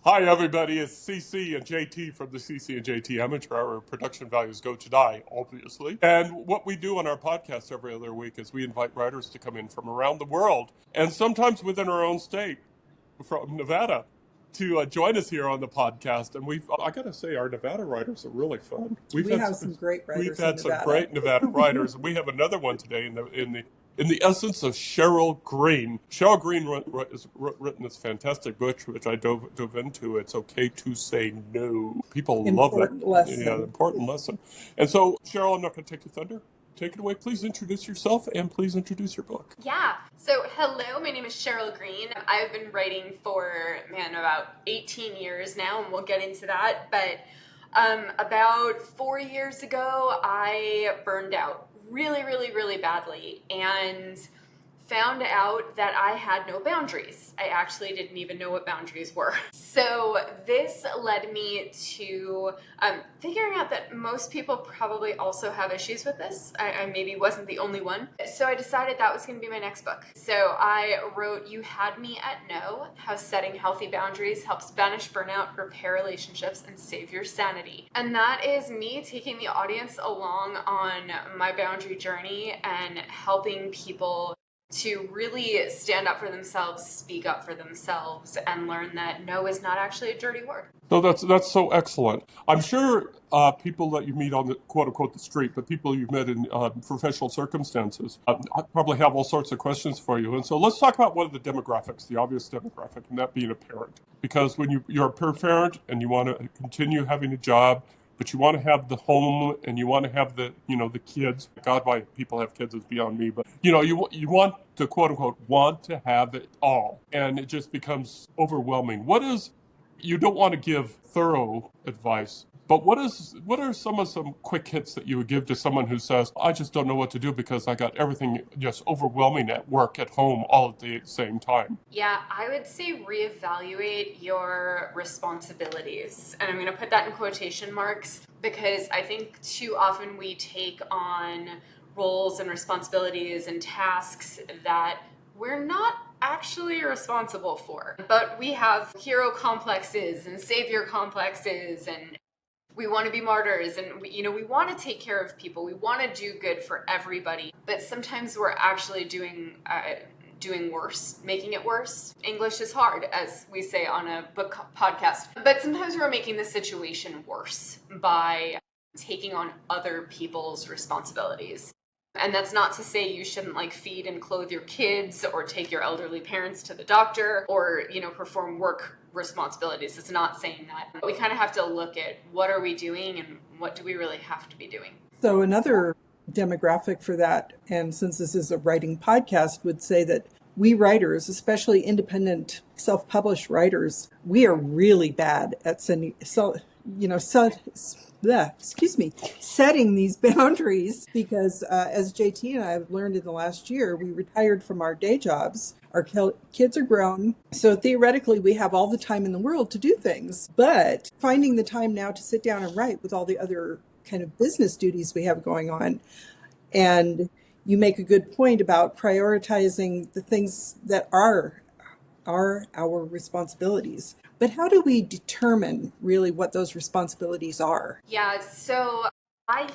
Hi, everybody. It's CC and JT from the CC and JT Amateur Hour. Production values go to die, obviously. And what we do on our podcast every other week is we invite writers to come in from around the world and sometimes within our own state, from Nevada, to join us here on the podcast. And I got to say, our Nevada writers are really fun. We have some great We've writers in had some Nevada. great Nevada writers. We have another one today in the essence of Sheryl Green. Sheryl Green has written this fantastic book, which I dove into. It's okay to say no. People love it. Important lesson. Yeah, important lesson. And so, Sheryl, I'm not going to take your thunder. Take it away. Please introduce yourself and please introduce your book. Yeah. So, hello, my name is Sheryl Green. I've been writing for, about 18 years now, and we'll get into that. But about 4 years ago, I burned out really, really, really badly and found out that I had no boundaries. I actually didn't even know what boundaries were. So this led me to figuring out that most people probably also have issues with this. I maybe wasn't the only one. So I decided that was going to be my next book. So I wrote You Had Me at No, How Setting Healthy Boundaries Helps Banish Burnout, Repair Relationships, and Save Your Sanity. And that is me taking the audience along on my boundary journey and helping people to really stand up for themselves, speak up for themselves, and learn that no is not actually a dirty word. So that's so excellent. I'm sure people that you meet on the quote unquote the street, but people you've met in professional circumstances, probably have all sorts of questions for you. And so let's talk about one of the demographics, the obvious demographic, and that being a parent. Because when you're a parent and you want to continue having a job, but you want to have the home and you want to have the kids. God, why people have kids is beyond me. But you want to quote unquote want to have it all, and it just becomes overwhelming. You don't want to give thorough advice, but what are some quick hits that you would give to someone who says, I just don't know what to do because I got everything just overwhelming at work, at home, all at the same time? Yeah, I would say reevaluate your responsibilities. And I'm going to put that in quotation marks because I think too often we take on roles and responsibilities and tasks that we're not actually responsible for. But we have hero complexes and savior complexes, and we want to be martyrs, and we want to take care of people. We want to do good for everybody. But sometimes we're actually doing worse, making it worse. English is hard, as we say on a book podcast. But sometimes we're making the situation worse by taking on other people's responsibilities. And that's not to say you shouldn't feed and clothe your kids or take your elderly parents to the doctor or, perform work responsibilities. It's not saying that. But we kind of have to look at what are we doing and what do we really have to be doing. So another demographic for that, and since this is a writing podcast, would say that we writers, especially independent self-published writers, we are really bad at setting these boundaries because as JT and I have learned in the last year, we retired from our day jobs. Our kids are grown. So theoretically, we have all the time in the world to do things. But finding the time now to sit down and write with all the other kind of business duties we have going on. And you make a good point about prioritizing the things that are our responsibilities. But how do we determine really what those responsibilities are? Yeah, so I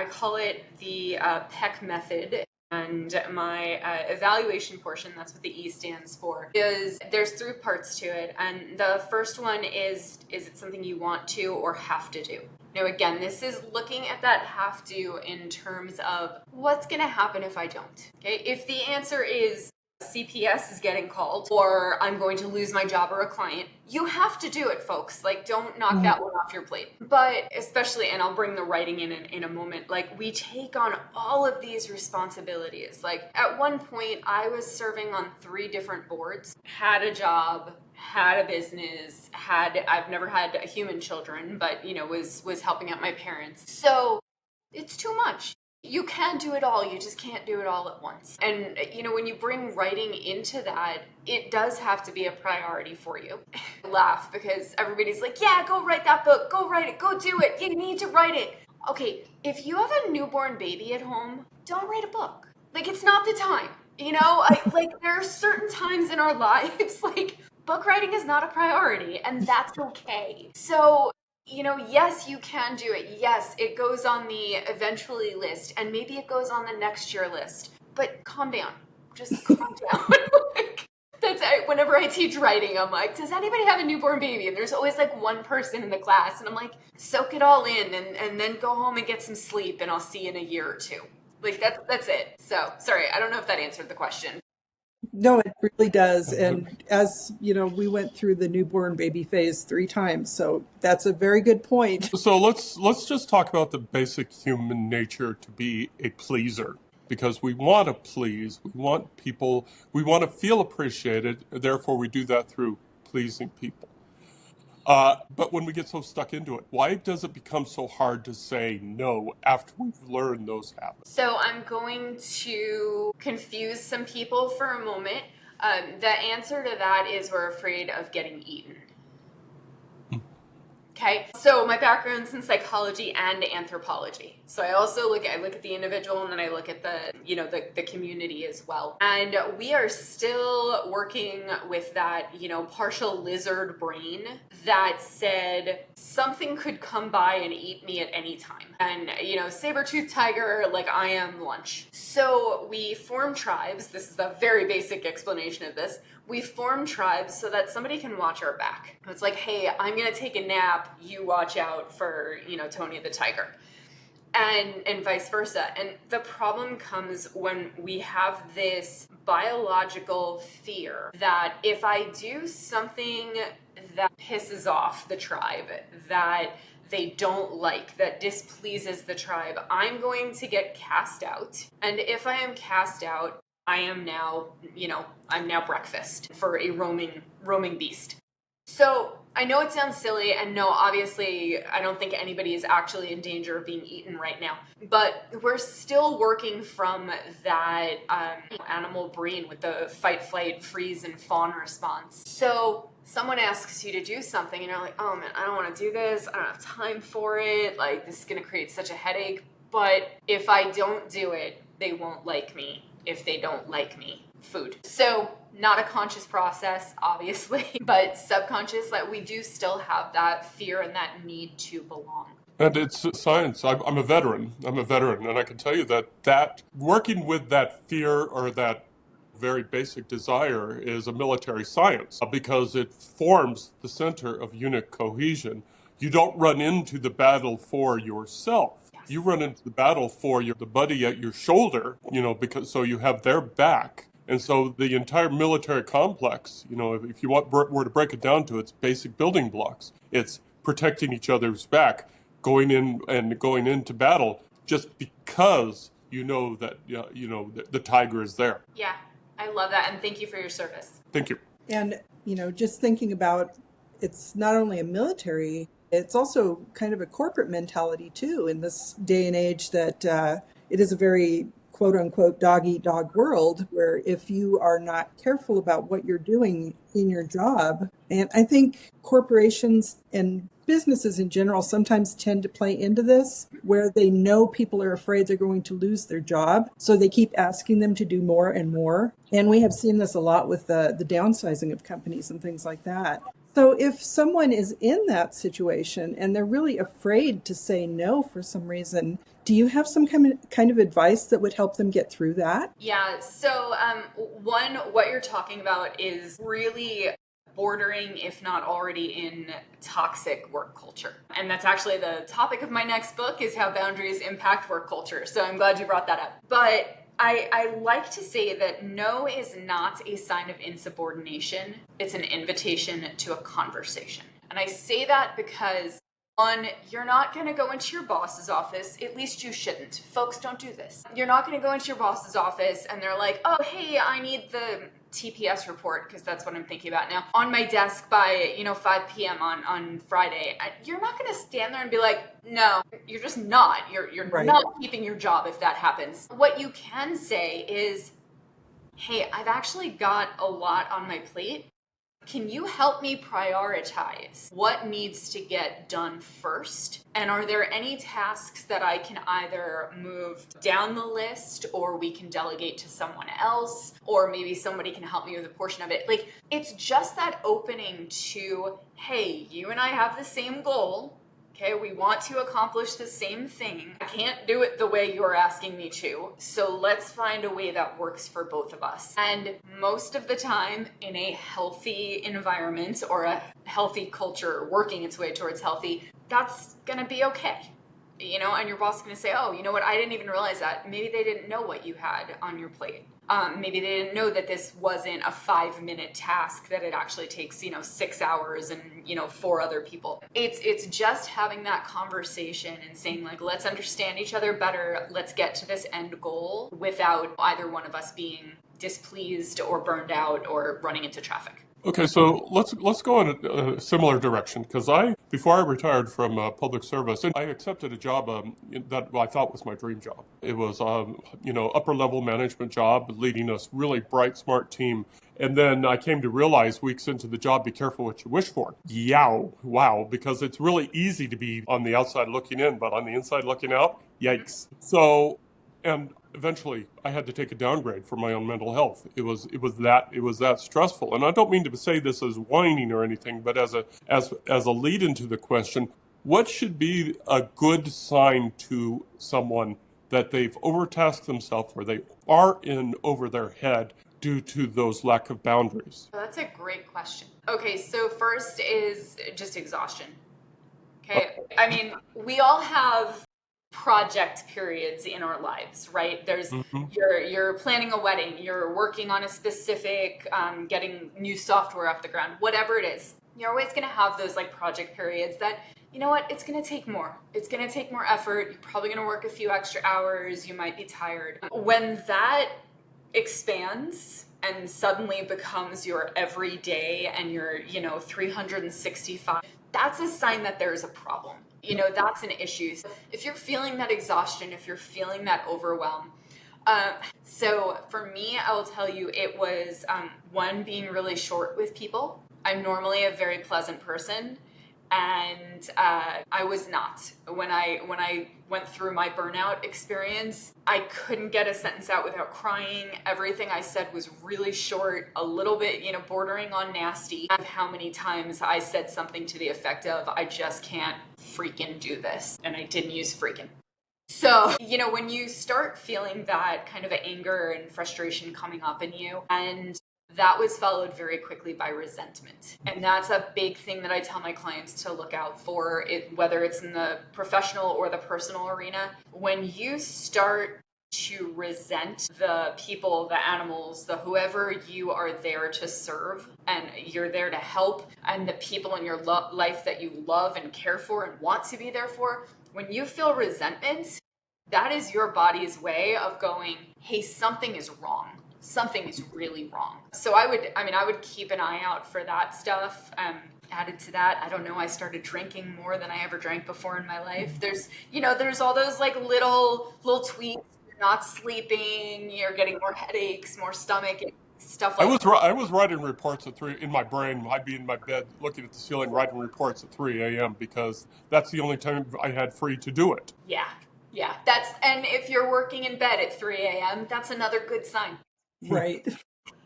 call it the PEC method. And my evaluation portion, that's what the E stands for, is there's 3 parts to it. And the first one is it something you want to or have to do? Now, again, this is looking at that have to in terms of what's going to happen if I don't. Okay, if the answer is CPS is getting called or I'm going to lose my job or a client, you have to do it, folks. Don't knock that one off your plate. But especially, and I'll bring the writing in a moment, we take on all of these responsibilities. At one point, I was serving on 3 different boards, had a job, had a business, I've never had human children, but, was helping out my parents. So it's too much. You can do it all, you just can't do it all at once. And, when you bring writing into that, it does have to be a priority for you. I laugh because everybody's like, yeah, go write that book, go write it, go do it, you need to write it. Okay, if you have a newborn baby at home, don't write a book. It's not the time. There are certain times in our lives, book writing is not a priority, and that's okay. So, yes, you can do it. Yes, it goes on the eventually list, and maybe it goes on the next year list. But calm down. Just calm down. Like, whenever I teach writing, I'm like, does anybody have a newborn baby? And there's always like one person in the class, and I'm like, soak it all in, and then go home and get some sleep, and I'll see you in a year or two. Like, that's it. So, sorry, I don't know if that answered the question. No, it really does. And as you know, we went through the newborn baby phase 3 times. So that's a very good point. So let's just talk about the basic human nature to be a pleaser, because we want to please, we want people, we want to feel appreciated, therefore we do that through pleasing people. But when we get so stuck into it, why does it become so hard to say no after we've learned those habits? So I'm going to confuse some people for a moment. The answer to that is we're afraid of getting eaten. Okay, so my background's in psychology and anthropology. So I also look at the individual, and then I look at the community as well. And we are still working with that, partial lizard brain that said something could come by and eat me at any time. And, saber-toothed tiger, like I am lunch. So we form tribes. This is a very basic explanation of this. We form tribes so that somebody can watch our back. It's like, hey, I'm going to take a nap. You watch out for, Tony the tiger. And vice versa. And the problem comes when we have this biological fear that if I do something that pisses off the tribe, that they don't like, that displeases the tribe, I'm going to get cast out. And if I am cast out, I am now, I'm now breakfast for a roaming beast. So I know it sounds silly, and no, obviously, I don't think anybody is actually in danger of being eaten right now. But we're still working from that animal brain with the fight, flight, freeze, and fawn response. So someone asks you to do something, and you're like, oh man, I don't want to do this. I don't have time for it. Like, this is going to create such a headache. But if I don't do it, they won't like me. If they don't like me, food. So not a conscious process, obviously, but subconscious, that we do still have that fear and that need to belong. And it's science. I'm a veteran. And I can tell you that working with that fear or that very basic desire is a military science, because it forms the center of unit cohesion. You don't run into the battle for yourself. You run into the battle for the buddy at your shoulder, because so you have their back. And so the entire military complex, if you were to break it down to its basic building blocks, it's protecting each other's back, going into battle just because that the tiger is there. Yeah, I love that, and thank you for your service. Thank you. And, just thinking about, it's not only a military, it's also kind of a corporate mentality too, in this day and age that it is a very quote unquote dog eat dog world, where if you are not careful about what you're doing in your job, and I think corporations and businesses in general sometimes tend to play into this, where they know people are afraid they're going to lose their job, so they keep asking them to do more and more. And we have seen this a lot with the downsizing of companies and things like that. So if someone is in that situation and they're really afraid to say no for some reason, do you have some kind of advice that would help them get through that? Yeah, so what you're talking about is really bordering, if not already in, toxic work culture. And that's actually the topic of my next book, is how boundaries impact work culture. So I'm glad you brought that up. But I like to say that no is not a sign of insubordination. It's an invitation to a conversation. And I say that because, one, you're not going to go into your boss's office. At least you shouldn't. Folks, don't do this. You're not going to go into your boss's office and they're like, oh, hey, I need the TPS report, because that's what I'm thinking about now, on my desk by 5 p.m. on Friday. You're not going to stand there and be like, no, you're just not. You're Right. not keeping your job if that happens. What you can say is, hey, I've actually got a lot on my plate. Can you help me prioritize what needs to get done first? And are there any tasks that I can either move down the list, or we can delegate to someone else, or maybe somebody can help me with a portion of it? Like, it's just that opening to, hey, you and I have the same goal. Okay, we want to accomplish the same thing. I can't do it the way you're asking me to. So let's find a way that works for both of us. And most of the time, in a healthy environment or a healthy culture working its way towards healthy, that's going to be okay. And your boss is going to say, oh, you know what? I didn't even realize that. Maybe they didn't know what you had on your plate. Maybe they didn't know that this wasn't a 5-minute task, that it actually takes, 6 hours and, 4 other people. It's just having that conversation and saying, like, let's understand each other better. Let's get to this end goal without either one of us being displeased or burned out or running into traffic. Okay, so let's go in a similar direction, because before I retired from public service, I accepted a job that I thought was my dream job. It was upper level management job, leading a really bright, smart team. And then I came to realize weeks into the job, be careful what you wish for. Wow, because it's really easy to be on the outside looking in, but on the inside looking out, yikes. So, and eventually I had to take a downgrade for my own mental health. It was that stressful. And I don't mean to say this as whining or anything, but as a lead into the question, what should be a good sign to someone that they've overtasked themselves, or they are in over their head due to those lack of boundaries? Oh, that's a great question. Okay, so first is just exhaustion. Okay, I mean, we all have project periods in our lives, right? There's you're planning a wedding, you're working on a specific getting new software off the ground, whatever it is. You're always going to have those like project periods that, you know what, it's going to take more. It's going to take more effort. You're probably going to work a few extra hours. You might be tired. When that expands and suddenly becomes your everyday and your, 365, that's a sign that there's a problem. That's an issue. So if you're feeling that exhaustion, if you're feeling that overwhelm, so for me, I will tell you, it was one, being really short with people. I'm normally a very pleasant person, and I was not. When I went through my burnout experience, I couldn't get a sentence out without crying. Everything I said was really short, a little bit, bordering on nasty. How many times I said something to the effect of, I just can't freaking do this. And I didn't use freaking. So, when you start feeling that kind of anger and frustration coming up in you, and that was followed very quickly by resentment. And that's a big thing that I tell my clients to look out for, whether it's in the professional or the personal arena. When you start to resent the people, the animals, the whoever you are there to serve and you're there to help, and the people in your life that you love and care for and want to be there for, when you feel resentment, that is your body's way of going, hey, something is wrong. Something is really wrong. So I would keep an eye out for that stuff. Added to that, I don't know, I started drinking more than I ever drank before in my life. There's all those like little tweaks. You're not sleeping, you're getting more headaches, more stomach, stuff like that. I was writing reports at 3 in my brain. I'd be in my bed looking at the ceiling, writing reports at 3 a.m. because that's the only time I had free to do it. Yeah. And if you're working in bed at 3 a.m., that's another good sign. Right.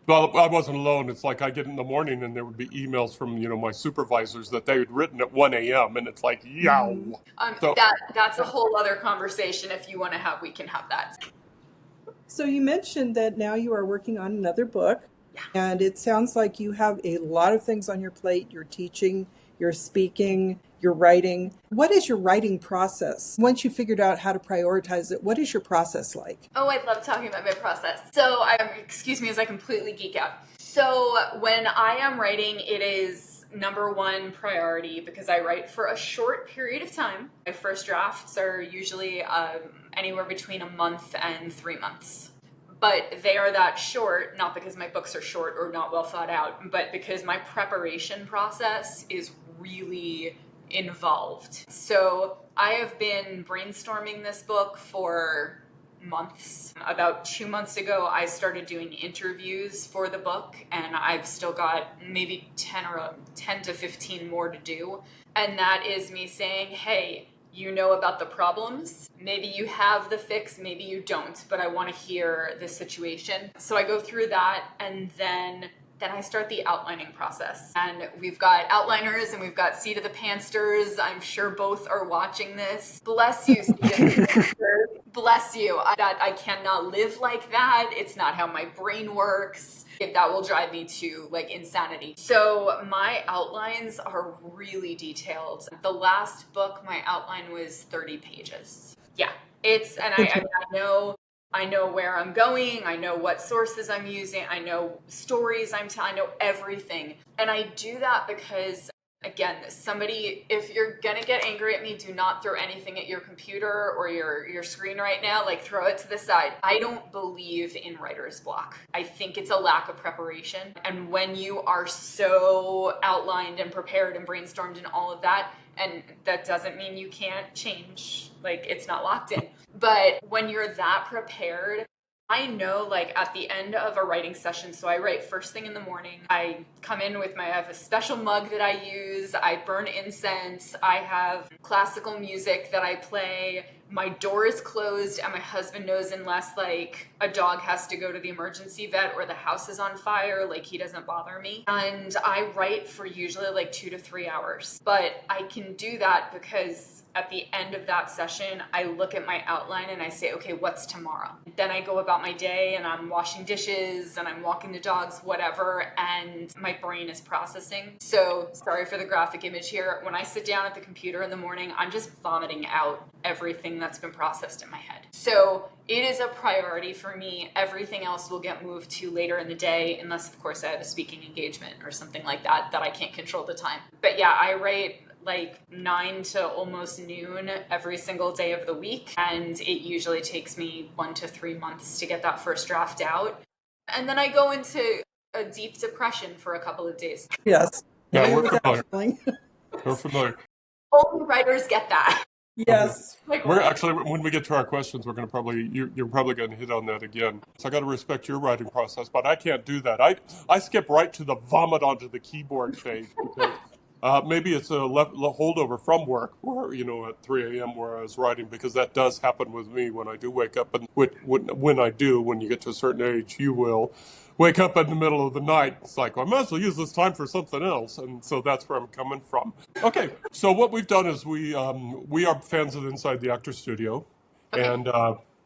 Well, I wasn't alone. It's like I get in the morning and there would be emails from, my supervisors that they had written at 1 a.m. and it's like, yow. So, That's a whole other conversation. If you want to have, we can have that. So you mentioned that now you are working on another book. Yeah. And it sounds like you have a lot of things on your plate. You're teaching, you're speaking, you're writing. What is your writing process? Once you figured out how to prioritize it, what is your process like? Oh, I love talking about my process. So, excuse me as I completely geek out. So when I am writing, it is number one priority because I write for a short period of time. My first drafts are usually anywhere between a month and 3 months. But they are that short, not because my books are short or not well thought out, but because my preparation process is really involved. So I have been brainstorming this book for months. About 2 months ago, I started doing interviews for the book, and I've still got maybe 10 to 15 more to do. And that is me saying, hey, you know about the problems. Maybe you have the fix, maybe you don't, but I want to hear the situation. So I go through that, and then I start the outlining process. And we've got outliners and we've got seat of the pantsters. I'm sure both are watching this. Bless you, seat of the pantsters. Bless you. I cannot live like that. It's not how my brain works. That will drive me to like insanity. So my outlines are really detailed. The last book, my outline was 30 pages. Yeah, and I know where I'm going. I know what sources I'm using. I know stories I'm telling. I know everything. And I do that because, again, if you're going to get angry at me, do not throw anything at your computer or your screen right now. Like, throw it to the side. I don't believe in writer's block. I think it's a lack of preparation. And when you are so outlined and prepared and brainstormed and all of that, and that doesn't mean you can't change, like it's not locked in. But when you're that prepared, I know like at the end of a writing session, so I write first thing in the morning. I come in I have a special mug that I use. I burn incense. I have classical music that I play. My door is closed and my husband knows unless like a dog has to go to the emergency vet or the house is on fire, like he doesn't bother me. And I write for usually like 2 to 3 hours. But I can do that because at the end of that session, I look at my outline and I say, okay, what's tomorrow? Then I go about my day and I'm washing dishes and I'm walking the dogs, whatever, and my brain is processing. So sorry for the graphic image here. When I sit down at the computer in the morning, I'm just vomiting out everything that's been processed in my head. So it is a priority for me. Everything else will get moved to later in the day, unless of course I have a speaking engagement or something like that I can't control the time. But yeah, I write like 9 to almost noon every single day of the week. And it usually takes me 1 to 3 months to get that first draft out. And then I go into a deep depression for a couple of days. Yes. Yeah, I we're know that familiar. feeling. We're familiar. Only writers get that. Yes. Like, We're actually, when we get to our questions, we're going to you're probably going to hit on that again. So I got to respect your writing process, but I can't do that. I skip right to the vomit onto the keyboard phase because maybe it's a holdover from work, where at 3 a.m. where I was writing, because that does happen with me when I do wake up, and when you get to a certain age, you will wake up in the middle of the night. It's like, well, I might as well use this time for something else, and so that's where I'm coming from. Okay, so what we've done is we are fans of Inside the Actor Studio, okay. and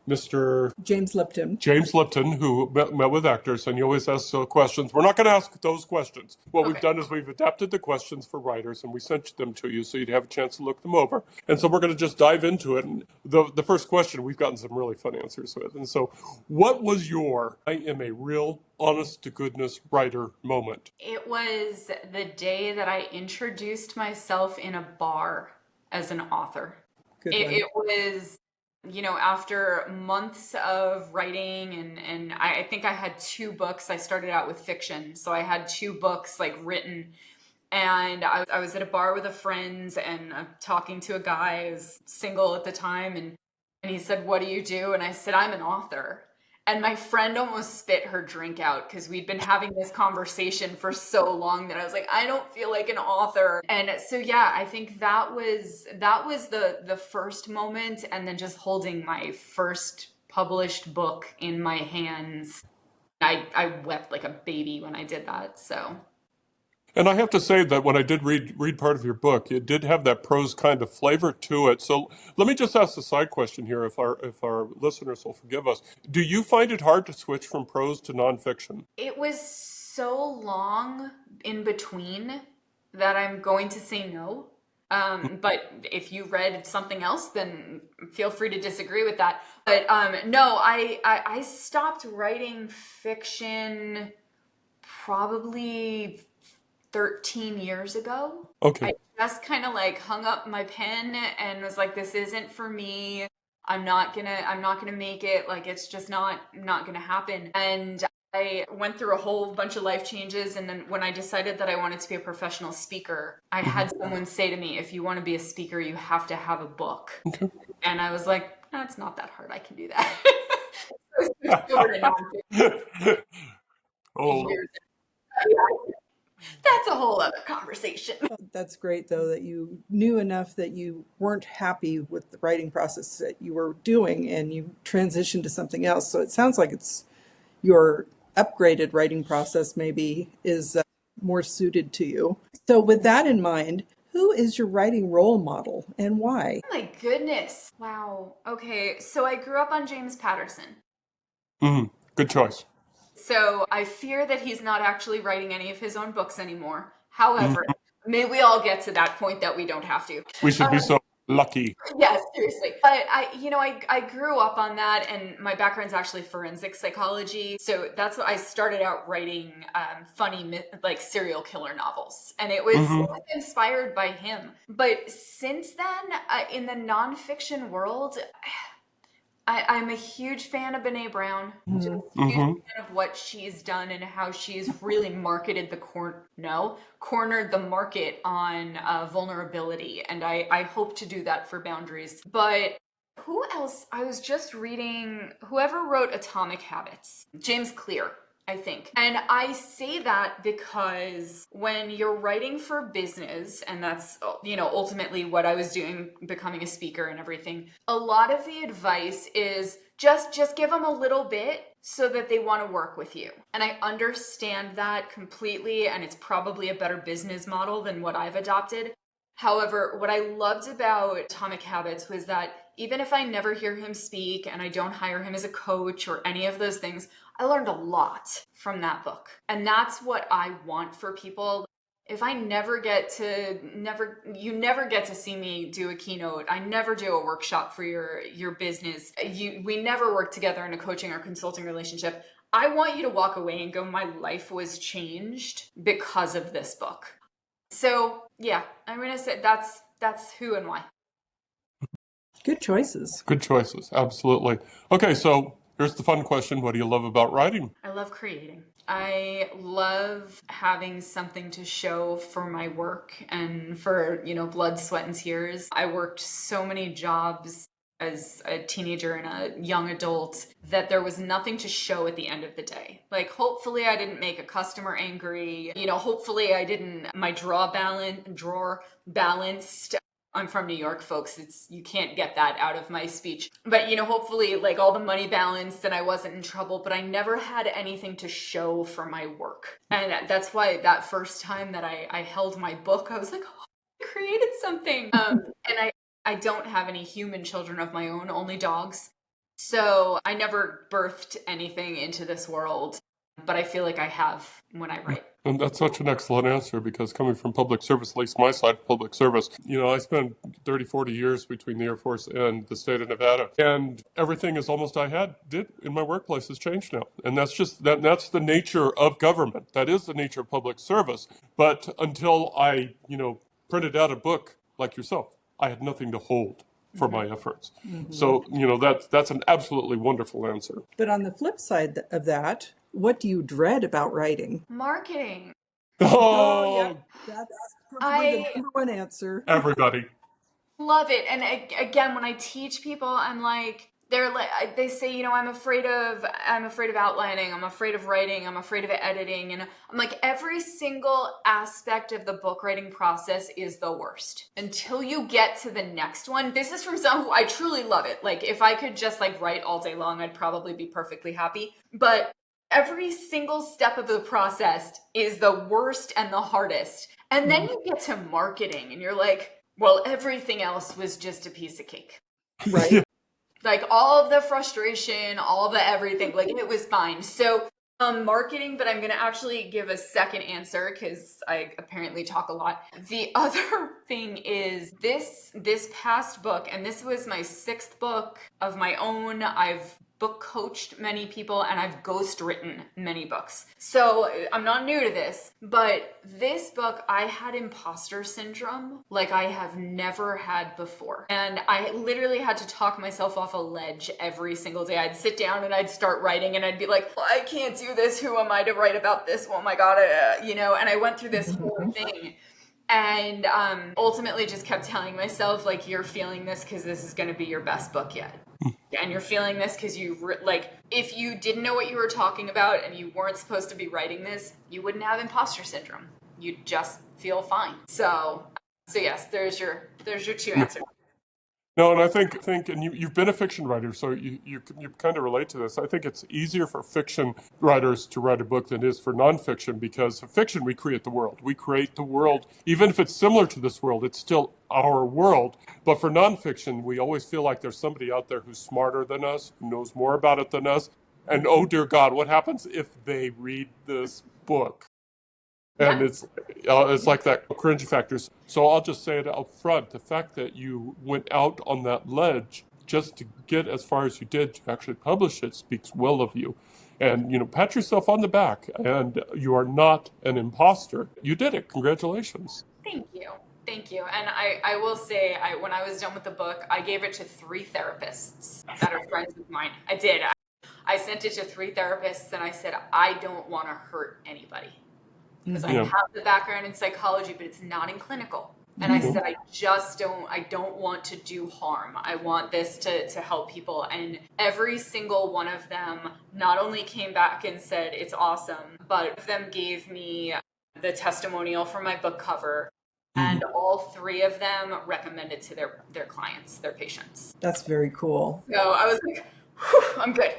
Mr. James Lipton. James Lipton, who met with actors, and he always asks questions. We're not going to ask those questions. What we've done is we've adapted the questions for writers, and we sent them to you so you'd have a chance to look them over. And so we're going to just dive into it. And the first question, we've gotten some really fun answers with. And so, what was your I am a real honest-to-goodness writer moment? It was the day that I introduced myself in a bar as an author. It was, after months of writing and I think I had 2 books. I started out with fiction. So I had 2 books like written, and I was at a bar with a friend and I'm talking to a guy who was single at the time. And he said, "What do you do?" And I said, "I'm an author." And my friend almost spit her drink out because we'd been having this conversation for so long that I was like, I don't feel like an author. And so, yeah, I think that was the first moment. And then just holding my first published book in my hands. I wept like a baby when I did that. So. And I have to say that when I did read part of your book, it did have that prose kind of flavor to it. So let me just ask a side question here, if our listeners will forgive us. Do you find it hard to switch from prose to nonfiction? It was so long in between that I'm going to say no. But if you read something else, then feel free to disagree with that. But no, I stopped writing fiction probably 13 years ago. Okay. I just kind of like hung up my pen and was like, this isn't for me. I'm not gonna make it. Like, it's just not gonna happen. And I went through a whole bunch of life changes. And then when I decided that I wanted to be a professional speaker, I had someone say to me, if you want to be a speaker, you have to have a book. Okay. And I was like, no, it's not that hard. I can do that. I switched over to nonfiction Oh, years ago. That's a whole other conversation. That's great, though, that you knew enough that you weren't happy with the writing process that you were doing and you transitioned to something else. So it sounds like it's your upgraded writing process maybe is more suited to you. So, with that in mind, who is your writing role model and why? Oh my goodness. Wow. Okay. So I grew up on James Patterson. good choice. So I fear that he's not actually writing any of his own books anymore. Mhm. However, may we all get to that point that we don't have to. We should be so lucky. Yes, seriously. But I grew up on that, and my background's actually forensic psychology. So that's what I started out writing funny, like serial killer novels. And it was hmm inspired by him. But since then, in the nonfiction world, I'm a huge fan of Brene Brown. Just a huge hmm fan of what she's done and how she's really marketed cornered the market on vulnerability. And I hope to do that for Boundaries. But who else? I was just reading whoever wrote Atomic Habits, James Clear, I think. And I say that because when you're writing for business, and that's, ultimately what I was doing, becoming a speaker and everything, a lot of the advice is just give them a little bit so that they want to work with you. And I understand that completely, and it's probably a better business model than what I've adopted. However, what I loved about Atomic Habits was that even if I never hear him speak and I don't hire him as a coach or any of those things, I learned a lot from that book. And that's what I want for people. If I you never get to see me do a keynote, I never do a workshop for your business, we never work together in a coaching or consulting relationship, I want you to walk away and go, my life was changed because of this book. So yeah, I'm gonna say that's who and why. Good choices. Good choices. Absolutely. Okay, so here's the fun question. What do you love about writing? I love creating. I love having something to show for my work and for, blood, sweat, and tears. I worked so many jobs as a teenager and a young adult that there was nothing to show at the end of the day. Like, hopefully I didn't make a customer angry. Hopefully I didn't, my drawer balanced. I'm from New York, folks. You can't get that out of my speech. But, hopefully like all the money balanced and I wasn't in trouble, but I never had anything to show for my work. And that's why that first time that I held my book, I was like, oh, I created something. And I don't have any human children of my own, only dogs. So I never birthed anything into this world, but I feel like I have when I write. And that's such an excellent answer because coming from public service, at least my side of public service, I spent 30, 40 years between the Air Force and the state of Nevada. And everything is almost did in my workplace has changed now. And that's the nature of government. That is the nature of public service. But until I, printed out a book like yourself, I had nothing to hold for my efforts. So, that's an absolutely wonderful answer. But on the flip side of that, what do you dread about writing? Marketing. Oh, yeah. Oh, That's probably the I number one answer. everybody. love it. And again, when I teach people, I'm like, they say, I'm afraid of outlining, I'm afraid of writing, I'm afraid of editing. And I'm like, every single aspect of the book writing process is the worst until you get to the next one. This is from someone who I truly love it. Like, if I could just write all day long, I'd probably be perfectly happy. But every single step of the process is the worst and the hardest. And then you get to marketing and you're like, well, everything else was just a piece of cake. Right. Like, all of the frustration, all the everything, like, it was fine. So marketing, but I'm going to actually give a second answer because I apparently talk a lot. The other thing is this past book, and this was my 6th book of my own. I've book coached many people and I've ghost written many books. So I'm not new to this, but this book, I had imposter syndrome like I have never had before. And I literally had to talk myself off a ledge every single day. I'd sit down and I'd start writing and I'd be like, I can't do this. Who am I to write about this? Oh my God. And I went through this whole thing. And ultimately just kept telling myself, like, you're feeling this because this is going to be your best book yet. And you're feeling this because if you didn't know what you were talking about and you weren't supposed to be writing this, you wouldn't have imposter syndrome. You'd just feel fine. So yes, there's your two answers. No, and I think, and you've been a fiction writer, so you kind of relate to this. I think it's easier for fiction writers to write a book than it is for nonfiction, because in fiction we create the world. We create the world, even if it's similar to this world, it's still our world. But for nonfiction, we always feel like there's somebody out there who's smarter than us, who knows more about it than us. And oh dear God, what happens if they read this book? And Yeah. it's like that cringe factor. So I'll just say it up front. The fact that you went out on that ledge just to get as far as you did to actually publish it speaks well of you. And, pat yourself on the back. And you are not an imposter. You did it. Congratulations. Thank you. Thank you. And I will say, when I was done with the book, I gave it to 3 therapists that are friends of mine. I did. I sent it to 3 therapists and I said, I don't want to hurt anybody. Because I have the background in psychology, but it's not in clinical. And I said, I don't want to do harm. I want this to help people. And every single one of them not only came back and said, it's awesome, but of them gave me the testimonial for my book cover. And all 3 of them recommended to their clients, their patients. That's very cool. So I was like, whew, I'm good.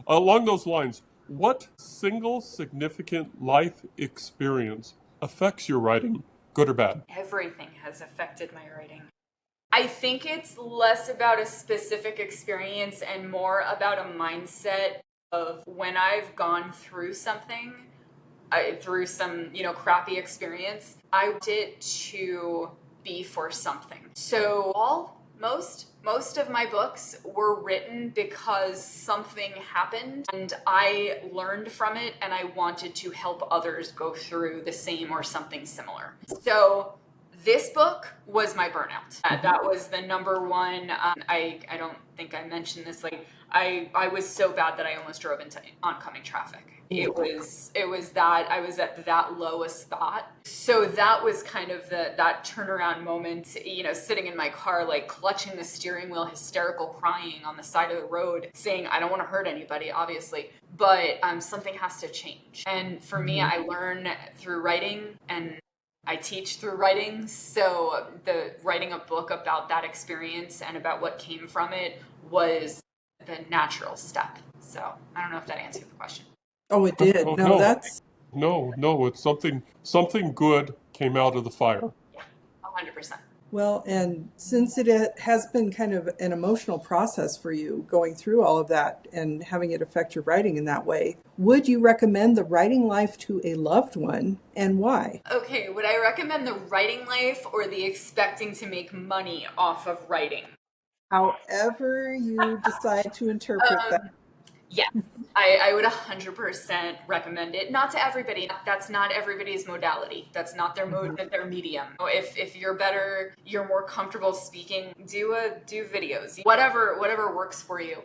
Along those lines, what single significant life experience affects your writing, good or bad? Everything has affected my writing. I think it's less about a specific experience and more about a mindset of when I've gone through something, through some, crappy experience, I want it to be for something. So most of my books were written because something happened and I learned from it and I wanted to help others go through the same or something similar. So this book was my burnout. That was the number one. I don't think I mentioned this. I was so bad that I almost drove into oncoming traffic. It was that I was at that lowest spot. So that was kind of that turnaround moment, sitting in my car, clutching the steering wheel, hysterical, crying on the side of the road, saying, I don't want to hurt anybody, obviously, but something has to change. And for me, I learn through writing and I teach through writing. So writing a book about that experience and about what came from it was the natural step. So I don't know if that answered the question. Oh, it did. Oh, No, no. that's No, it's something good came out of the fire. Yeah, 100%. well, and since it has been kind of an emotional process for you going through all of that and having it affect your writing in that way, would you recommend the writing life to a loved one, and why? Okay, would I recommend the writing life or the expecting to make money off of writing? However you decide to interpret that. Yeah, I would 100% recommend it. Not to everybody. That's not everybody's modality. That's not their their medium. If you're better, you're more comfortable speaking, do videos, whatever works for you.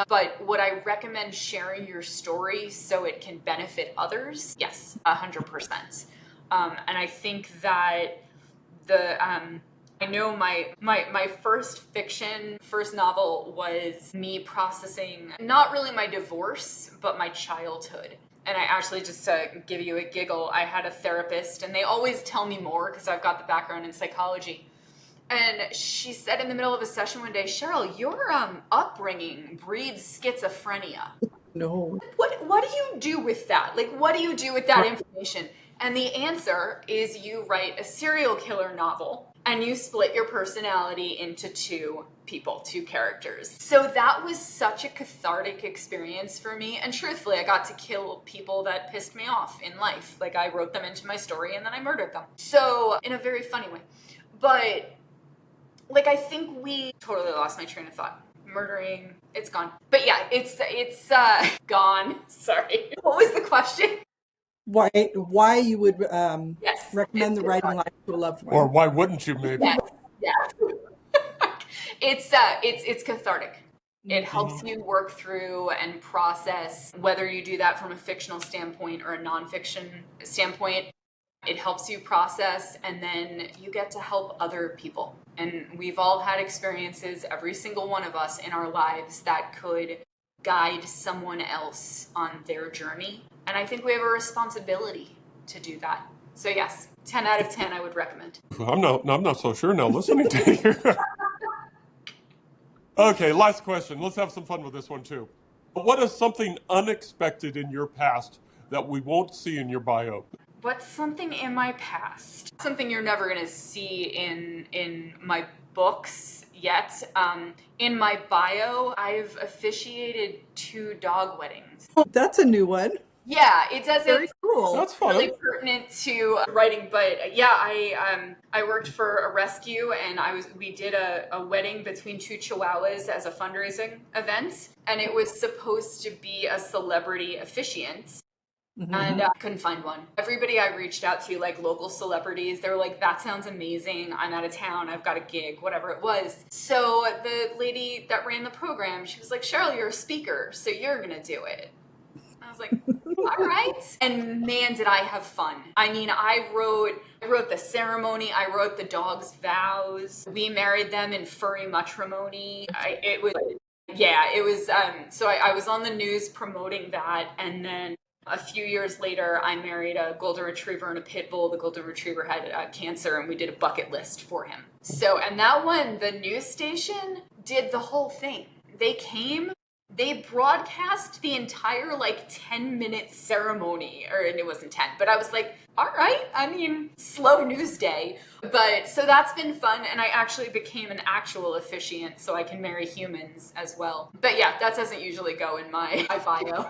But would I recommend sharing your story so it can benefit others? Yes, 100%. And I think that I know my first novel was me processing not really my divorce, but my childhood. And I actually, just to give you a giggle, I had a therapist, and they always tell me more because I've got the background in psychology. And she said in the middle of a session one day, Sheryl, your upbringing breeds schizophrenia. No. What do you do with that? What do you do with that information? And the answer is you write a serial killer novel and you split your personality into 2 characters. So that was such a cathartic experience for me. And truthfully, I got to kill people that pissed me off in life. I wrote them into my story and then I murdered them. So in a very funny way. But I think we totally lost my train of thought. Murdering, it's gone. But yeah, it's gone. Sorry. What was the question? Why you would Yes. recommend the writing life to a loved one? Or why wouldn't you, maybe? Yes. It's cathartic. It helps you work through and process, whether you do that from a fictional standpoint or a nonfiction standpoint. It helps you process, and then you get to help other people. And we've all had experiences, every single one of us in our lives, that could guide someone else on their journey. And I think we have a responsibility to do that. So yes, 10 out of 10 I would recommend. I'm not so sure now listening to you. Okay, last question. Let's have some fun with this one too. What is something unexpected in your past that we won't see in your bio? What's something in my past? Something you're never going to see in my books yet. In my bio, I've officiated 2 dog weddings. Oh, that's a new one. Yeah, it doesn't. Very cool. That's fun. Really pertinent to writing, but yeah, I worked for a rescue, and we did a wedding between 2 chihuahuas as a fundraising event, and it was supposed to be a celebrity officiant. And couldn't find one. Everybody I reached out to, like local celebrities, they were like, that sounds amazing. I'm out of town. I've got a gig, whatever it was. So the lady that ran the program, she was like, Sheryl, you're a speaker, so you're going to do it. I was like, all right. And man, did I have fun. I mean, I wrote the ceremony. I wrote the dog's vows. We married them in furry matrimony. It was. So I was on the news promoting that. And then a few years later, I married a golden retriever and a pit bull. The golden retriever had cancer, and we did a bucket list for him. So, and that one, the news station did the whole thing. They came. They broadcast the entire 10-minute ceremony, and it wasn't 10, but I was like, all right, I mean, slow news day. But so that's been fun, and I actually became an actual officiant, so I can marry humans as well. But yeah, that doesn't usually go in my bio.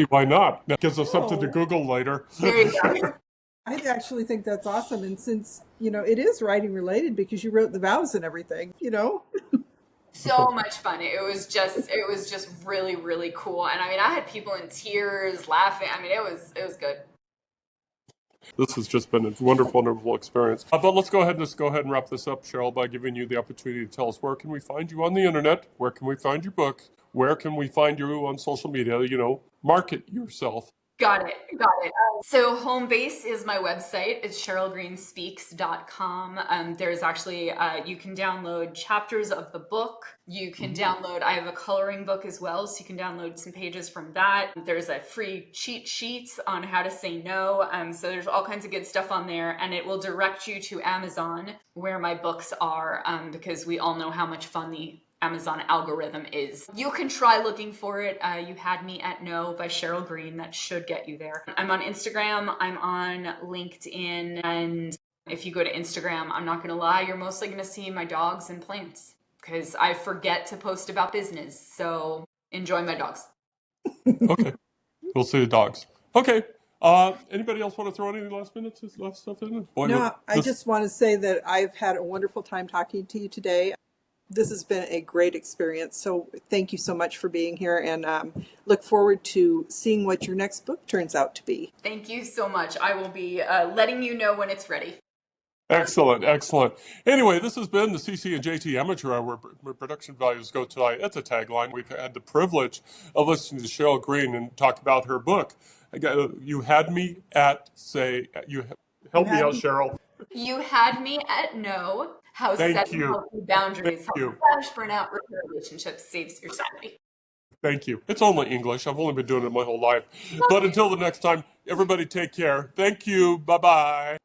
Why not? That gives us something to Google later. There you go. I actually think that's awesome. And since, it is writing related because you wrote the vows and everything, So much fun. It was just really, really cool. And I mean, I had people in tears laughing. I mean, it was good. This has just been a wonderful, wonderful experience. But let's go ahead and wrap this up, Sheryl, by giving you the opportunity to tell us, where can we find you on the internet? Where can we find your book? Where can we find you on social media? Market yourself. Got it. So home base is my website. It's SherylGreenSpeaks.com. There's actually, you can download chapters of the book. You can download, I have a coloring book as well, so you can download some pages from that. There's a free cheat sheet on how to say no. So there's all kinds of good stuff on there, and it will direct you to Amazon where my books are, because we all know how much fun the Amazon algorithm is. You can try looking for it. You Had Me at No by Sheryl Green. That should get you there. I'm on Instagram. I'm on LinkedIn. And if you go to Instagram, I'm not going to lie, you're mostly going to see my dogs and plants because I forget to post about business. So enjoy my dogs. Okay. We'll see the dogs. Okay. Anybody else want to throw any last stuff in? I just want to say that I've had a wonderful time talking to you today. This has been a great experience. So thank you so much for being here, and look forward to seeing what your next book turns out to be. Thank you so much. I will be letting you know when it's ready. Excellent. Anyway, this has been the CC and JT Amateur Hour, where production values go to high. It's a tagline. We've had the privilege of listening to Sheryl Green and talk about her book. You had me at help me out, Sheryl. You Had Me at No. How setting healthy boundaries helps banish burnout, repair relationships, saves your sanity. Thank you. It's only English. I've only been doing it my whole life. But until the next time, everybody take care. Thank you. Bye-bye.